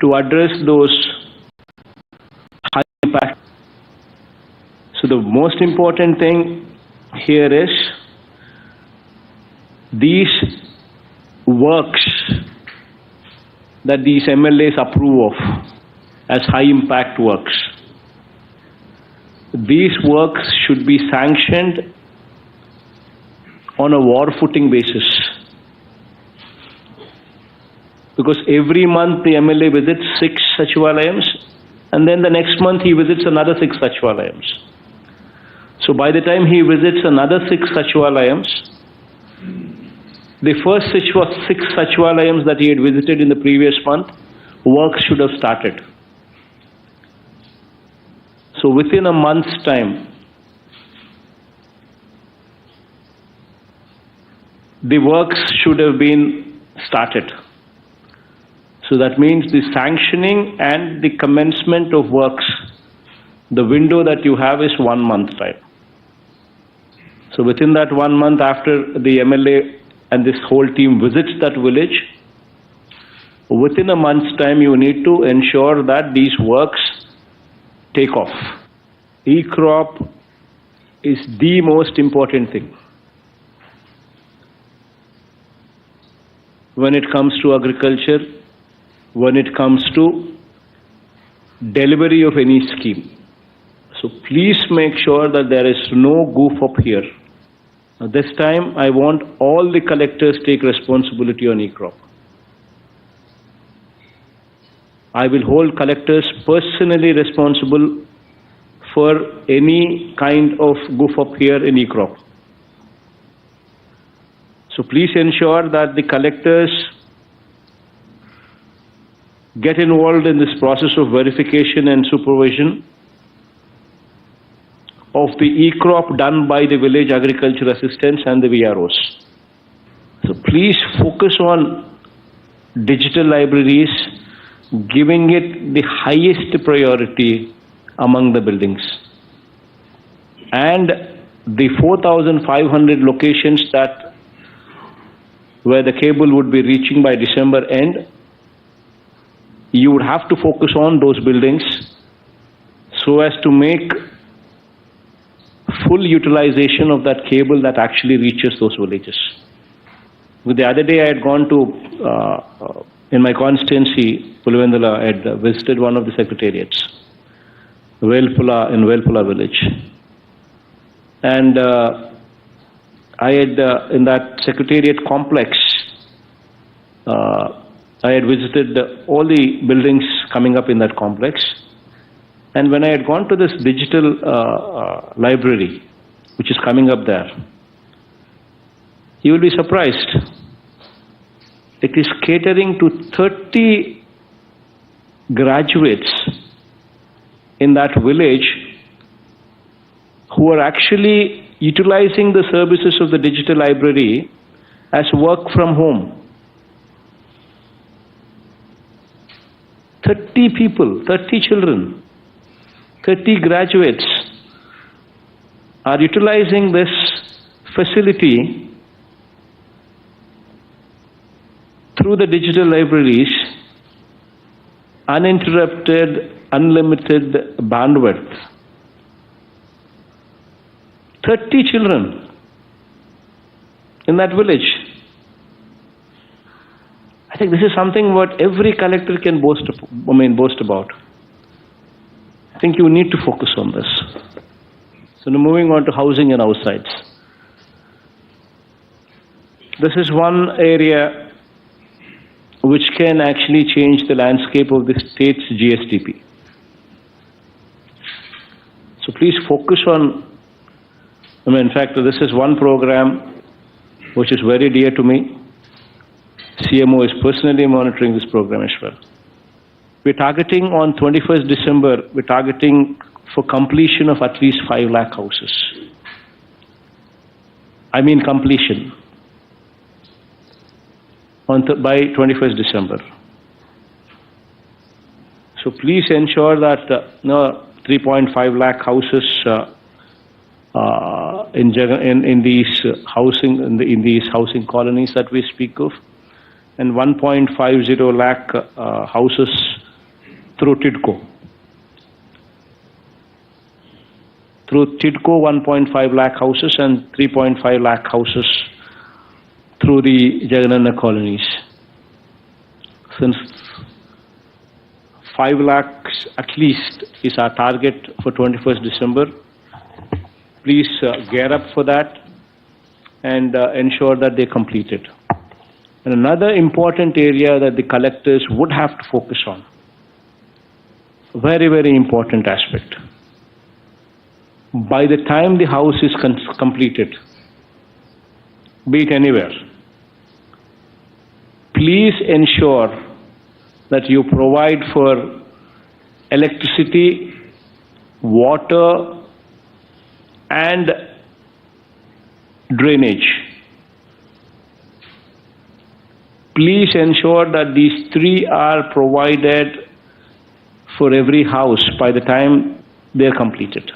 to address those high impact. So the most important thing here is these works that these MLAs approve of as high impact works. These works should be sanctioned on a war footing basis. Because every month the MLA visits 6 Sachivalayams, and then the next month he visits another 6 Sachivalayams. So by the time he visits another 6 Sachivalayams, the first 6 Sachivalayams that he had visited in the previous month, work should have started. So within a month's time, the works should have been started. So that means the sanctioning and the commencement of works, the window that you have is 1 month time. So within that 1 month, after the MLA and this whole team visits that village, within a month's time you need to ensure that these works take off. E-crop is the most important thing when it comes to agriculture, when it comes to delivery of any scheme. So please make sure that there is no goof up here. Now this time I want all the collectors take responsibility on e-crop. I will hold collectors personally responsible for any kind of goof up here in e-crop. So please ensure that the collectors get involved in this process of verification and supervision of the e-crop done by the village agriculture assistants and the VROs. So please focus on digital libraries, giving it the highest priority among the buildings. And the 4,500 locations that where the cable would be reaching by December end, you would have to focus on those buildings so as to make full utilization of that cable that actually reaches those villages. The other day I had gone to, in my constituency, Pulivendula, I had visited one of the secretariats, in Velpula village. And I had, in that secretariat complex, I had visited all the buildings coming up in that complex. And when I had gone to this digital library, which is coming up there, you will be surprised. It is catering to 30 graduates in that village who are actually utilizing the services of the digital library as work from home. 30 people, 30 children, 30 graduates are utilizing this facility through the digital libraries, uninterrupted, unlimited bandwidth. 30 children in that village. I think this is something what every collector can boast about. I think you need to focus on this. So now moving on to housing and house sites. This is one area which can actually change the landscape of the state's GSDP. So please focus on, in fact, this is one program which is very dear to me. CMO is personally monitoring this program as well. We're targeting on 21st December, we're targeting for completion of at least 5 lakh houses. I mean completion by 21st December. So please ensure that 3.5 lakh houses in these housing colonies that we speak of, and 1.50 lakh houses through TIDCO. Through TIDCO, 1.5 lakh houses and 3.5 lakh houses through the Jagannath colonies. Since 5 lakhs at least is our target for 21st December, please gear up for that and ensure that they complete it. And another important area that the collectors would have to focus on, very, very important aspect. By the time the house is completed, be it anywhere, please ensure that you provide for electricity, water, and drainage. Please ensure that these three are provided for every house by the time they are completed.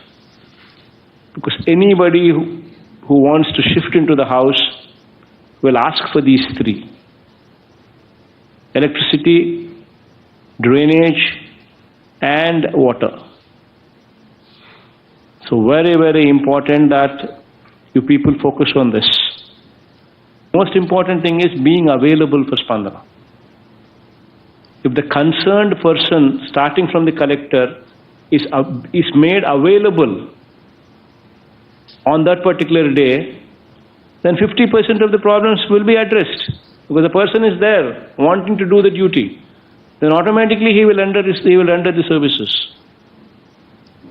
Because anybody who wants to shift into the house will ask for these three: electricity, drainage, and water. So very, very important that you people focus on this. Most important thing is being available for Spandana. If the concerned person, starting from the collector, is made available on that particular day, then 50% of the problems will be addressed. Because the person is there wanting to do the duty, then automatically he will render the services.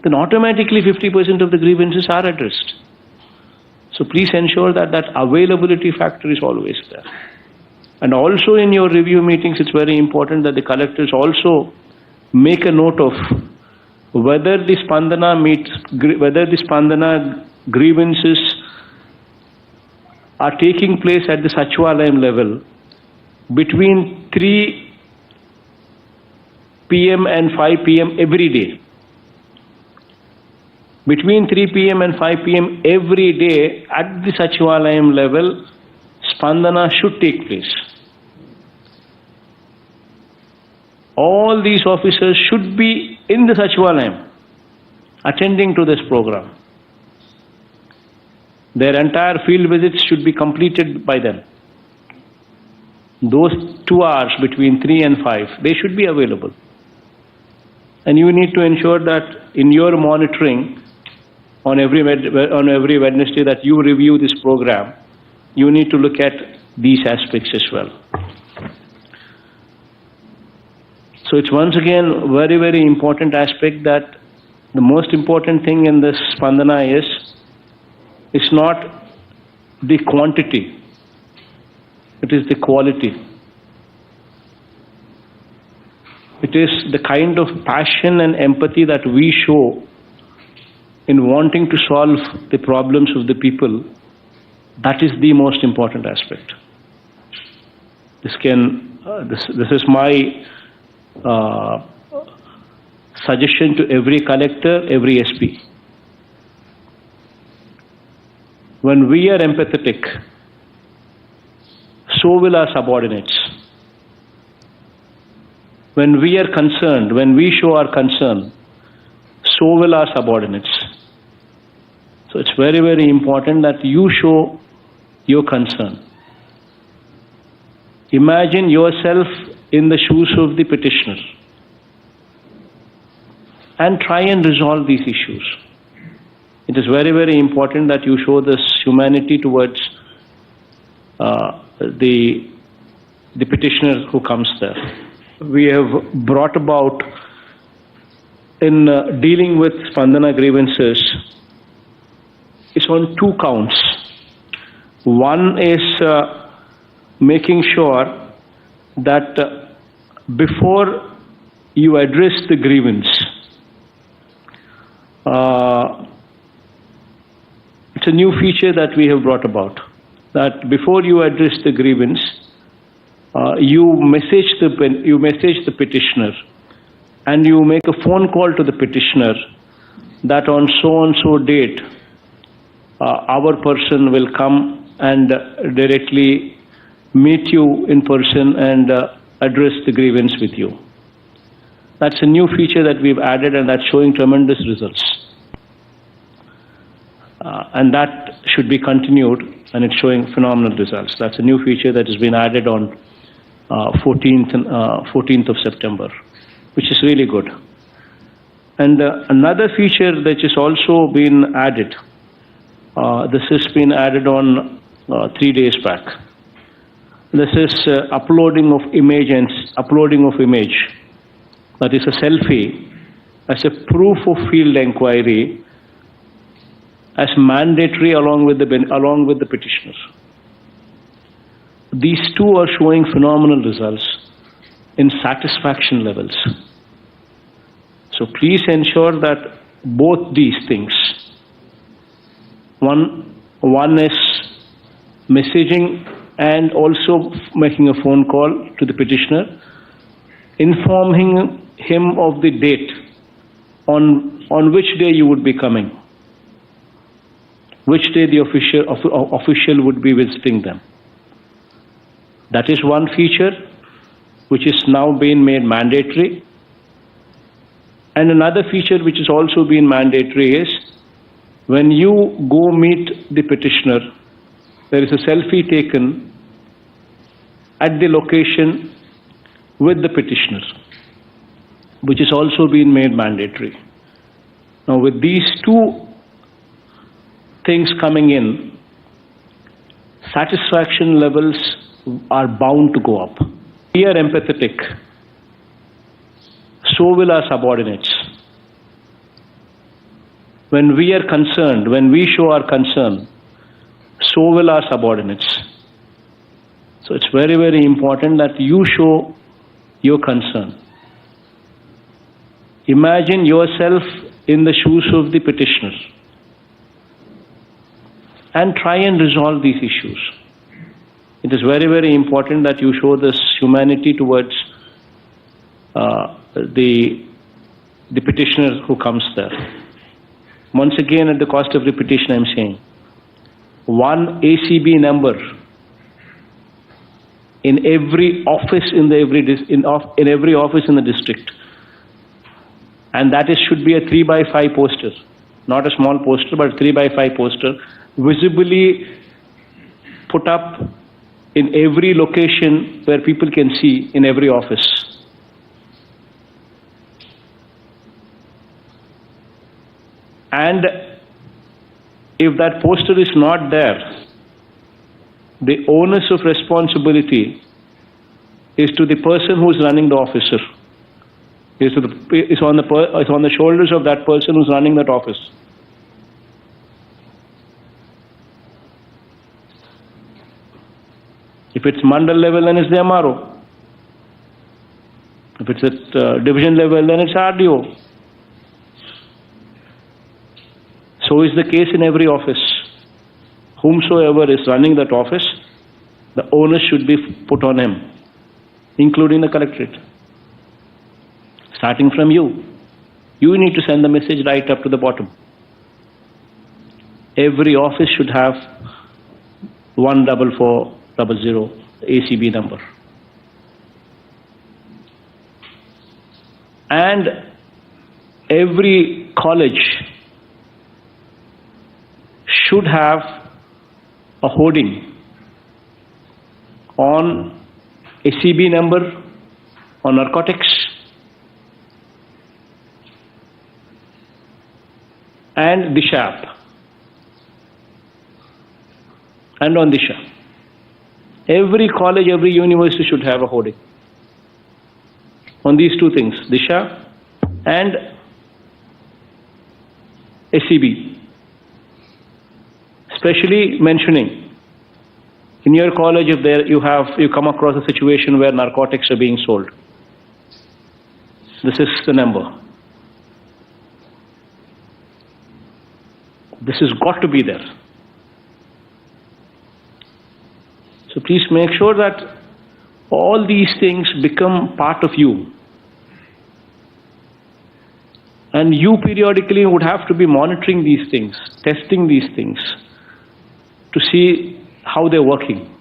Then automatically 50% of the grievances are addressed. So please ensure that that availability factor is always there. And also in your review meetings, it's very important that the collectors also make a note of whether the Spandana grievances are taking place at the Sachivalayam level between 3 p.m. and 5 p.m. every day. Between 3 p.m. and 5 p.m. every day at the Sachivalayam level, Spandana should take place. All these officers should be in the Sachivalayam attending to this program. Their entire field visits should be completed by them. Those 2 hours between 3 and 5, they should be available. And you need to ensure that in your monitoring on every Wednesday that you review this program, you need to look at these aspects as well. So it's once again very, very important aspect that the most important thing in this Spandana is, it's not the quantity, it is the quality. It is the kind of passion and empathy that we show in wanting to solve the problems of the people. That is the most important aspect. This is my suggestion to every collector, every SP. When we are empathetic, so will our subordinates. When we are concerned, when we show our concern, so will our subordinates. So it's very, very important that you show your concern. Imagine yourself in the shoes of the petitioner and try and resolve these issues. It is very, very important that you show this humanity towards the petitioner who comes there. We have brought about, in dealing with Spandana grievances, it's on 2 counts. One is making sure that before you address the grievance, it's a new feature that we have brought about, that before you address the grievance, you message the petitioner and you make a phone call to the petitioner that on so and so date our person will come and directly meet you in person and address the grievance with you. That's a new feature that we've added, and that's showing tremendous results. And that should be continued, and it's showing phenomenal results. That's a new feature that has been added on 14th of September, which is really good. And another feature that has also been added, this has been added on 3 days back. This is uploading of image and uploading of image. That is a selfie as a proof of field inquiry as mandatory along with the petitioner. These two are showing phenomenal results in satisfaction levels. So please ensure that both these things, one is messaging and also making a phone call to the petitioner, informing him of the date on which day you would be coming, which day the official would be visiting them. That is one feature which is now being made mandatory. And another feature which is also being mandatory is when you go meet the petitioner, there is a selfie taken at the location with the petitioner, which is also being made mandatory. Now with these two things coming in, satisfaction levels are bound to go up. We are empathetic, so will our subordinates. When we are concerned, when we show our concern, so will our subordinates. So it's very, very important that you show your concern. Imagine yourself in the shoes of the petitioner and try and resolve these issues. It is very, very important that you show this humanity towards the petitioner who comes there. Once again, at the cost of repetition, I'm saying, one ACB number in every office in every office in the district, and that should be a 3x5 poster, not a small poster, but a 3x5 poster, visibly put up in every location where people can see in every office. And if that poster is not there, the onus of responsibility is to the person who is running the officer. Is on the shoulders of that person who is running that office. If it's mandal level, then it's the MRO. If it's at division level, then it's RDO. So is the case in every office. Whomsoever is running that office, the onus should be put on him, including the collectorate. Starting from you. You need to send the message right up to the bottom. Every office should have 14400 ACB number. And every college should have a hoarding on ACB number, on narcotics, and Disha app, and on Disha. Every college, every university should have a hoarding on these two things, Disha and ACB. Especially mentioning in your college if you come across a situation where narcotics are being sold. This is the number. This has got to be there. So please make sure that all these things become part of you. And you periodically would have to be monitoring these things, testing these things, to see how they're working.